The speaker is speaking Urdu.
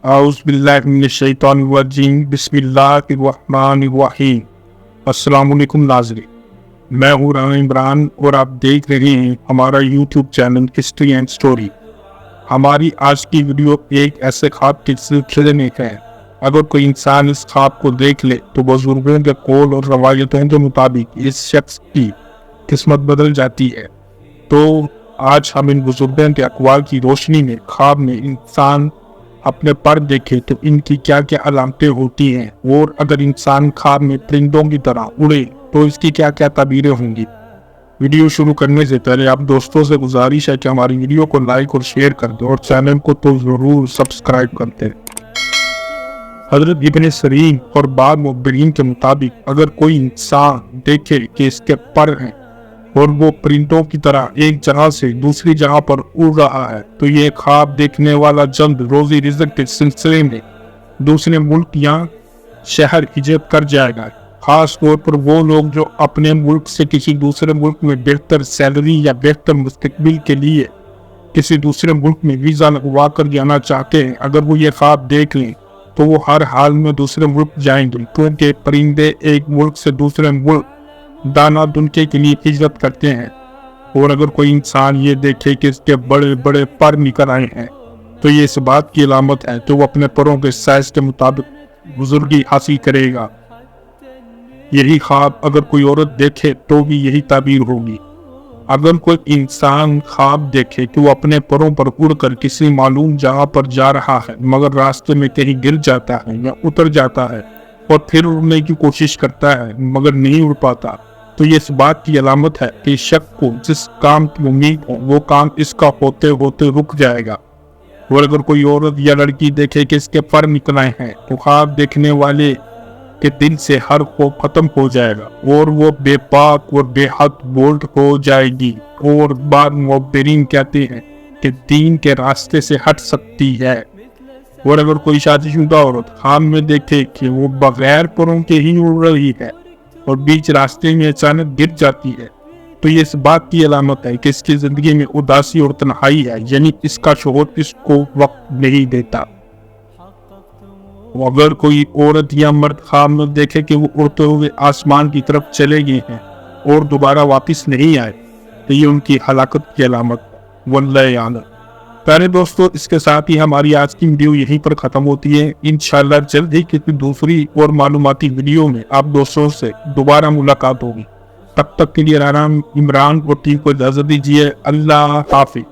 اعوذ باللہ من الشیطان الرجیم بسم اللہ الرحمن الرحیم۔ السلام علیکم ناظرین، میں ہوں رانا عمران اور آپ دیکھ رہے ہیں ہمارا YouTube channel history and story. ہماری آج کی ویڈیو ایک ایسے خواب کے سلسلے میں ہے۔ اگر کوئی انسان اس خواب کو دیکھ لے تو بزرگوں کے قول اور روایتوں کے مطابق اس شخص کی قسمت بدل جاتی ہے۔ تو آج ہم ان بزرگوں کے اقوال کی روشنی میں خواب میں انسان اپنے پر دیکھے تو ان کی کیا کیا علامتیں ہوتی ہیں، اور اگر انسان خواب میں پرندوں کی طرح اڑے تو اس کی کیا کیا تعبیریں ہوں گی۔ ویڈیو شروع کرنے سے پہلے آپ دوستوں سے گزارش ہے کہ ہماری ویڈیو کو لائک اور شیئر کر دیں اور چینل کو تو ضرور سبسکرائب کر دیں۔ حضرت ابن سیرین اور بعض مبصرین کے مطابق اگر کوئی انسان دیکھے کہ اس کے پر ہیں اور وہ پرندوں کی طرح ایک جگہ سے دوسری جگہ پر اڑ رہا ہے تو یہ خواب دیکھنے والا جلد روزی رزق کے سلسلے میں دوسرے ملک یا شہر ہجرت کر جائے گا۔ خاص طور پر وہ لوگ جو اپنے ملک سے کسی دوسرے ملک میں بہتر سیلری یا بہتر مستقبل کے لیے کسی دوسرے ملک میں ویزا لگوا کر جانا چاہتے ہیں، اگر وہ یہ خواب دیکھ لیں تو وہ ہر حال میں دوسرے ملک جائیں گے، کیونکہ پرندے ایک ملک سے دوسرے ملک دانا دنکے کے لیے ہجرت کرتے ہیں۔ اور اگر کوئی انسان یہ دیکھے کہ اس کے بڑے بڑے پر نکل آئے ہیں تو یہ اس بات کی علامت ہے کہ وہ اپنے پروں کے سائز کے مطابق بزرگی حاصل کرے گا۔ یہی خواب اگر کوئی عورت دیکھے تو بھی یہی تعبیر ہوگی۔ اگر کوئی انسان خواب دیکھے کہ وہ اپنے پروں پر اڑ کر کسی معلوم جگہ پر جا رہا ہے مگر راستے میں کہیں گر جاتا ہے یا اتر جاتا ہے اور پھر اڑنے کی کوشش کرتا ہے مگر نہیں اڑ پاتا تو یہ اس بات کی علامت ہے کہ شخص کو جس کام کی امید ہو وہ کام اس کا ہوتے ہوتے رک جائے گا۔ اور اگر کوئی عورت یا لڑکی دیکھے کہ اس کے پر نکل آئے ہیں تو خواب دیکھنے والے کے دل سے ہر خوف ختم ہو جائے گا اور وہ بے پاک اور بے حد بولڈ ہو جائے گی، اور بعض مبصرین کہتے ہیں کہ دین کے راستے سے ہٹ سکتی ہے۔ اور اگر کوئی شادی شدہ عورت خواب میں دیکھے کہ وہ بغیر پروں کے ہی اڑ رہی ہے اور بیچ راستے میں اچانک گر جاتی ہے تو یہ اس بات کی علامت ہے کہ اس کی زندگی میں اداسی اور تنہائی ہے، یعنی اس کا شوہر اس کو وقت نہیں دیتا۔ اگر کوئی عورت یا مرد خواب میں دیکھے کہ وہ اڑتے ہوئے آسمان کی طرف چلے گئے ہیں اور دوبارہ واپس نہیں آئے تو یہ ان کی ہلاکت کی علامت ہے، واللہ اعلم۔ پیارے دوستو، اس کے ساتھ ہی ہماری آج کی ویڈیو یہیں پر ختم ہوتی ہے۔ انشاءاللہ جلد ہی کسی دوسری اور معلوماتی ویڈیو میں آپ دوستوں سے دوبارہ ملاقات ہوگی۔ تب تک کے لیے رانا عمران کو ٹیم کو اجازت دیجیے۔ اللہ حافظ۔